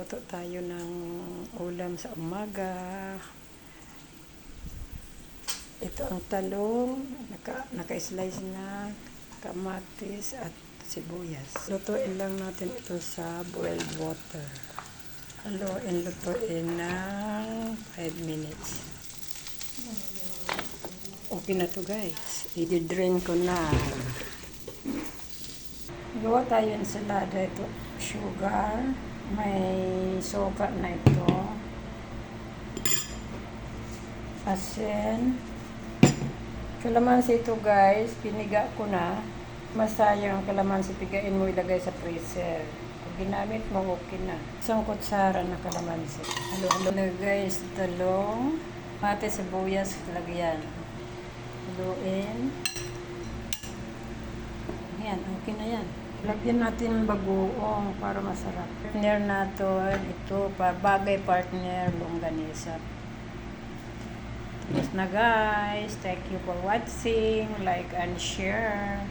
Magluto tayo ng ulam sa umaga. Ito ang talong, naka-slice na kamatis at sibuyas. Lutuin lang natin ito sa boiled water. Lutuin ng 5 minutes. Okay na to guys. I-drain ko na. Gawa tayo ensalada. Ito, sugar. May suka na ito. Asin. Kalamansi ito guys. Piniga ko na. Masayang kalamansi. Pigain mo, ilagay sa freezer. Pag ginamit mo, okay na. Isang kutsara na kalamansi. Halo-halo na guys. Talong. Mate, sibuyas. Lagyan. Haluin. Ayan, okay na yan. Lagyan natin bagoong para masarap. Partner natin, ito, bagay partner, longganisa. Tapos na guys. Thank you for watching. Like and share.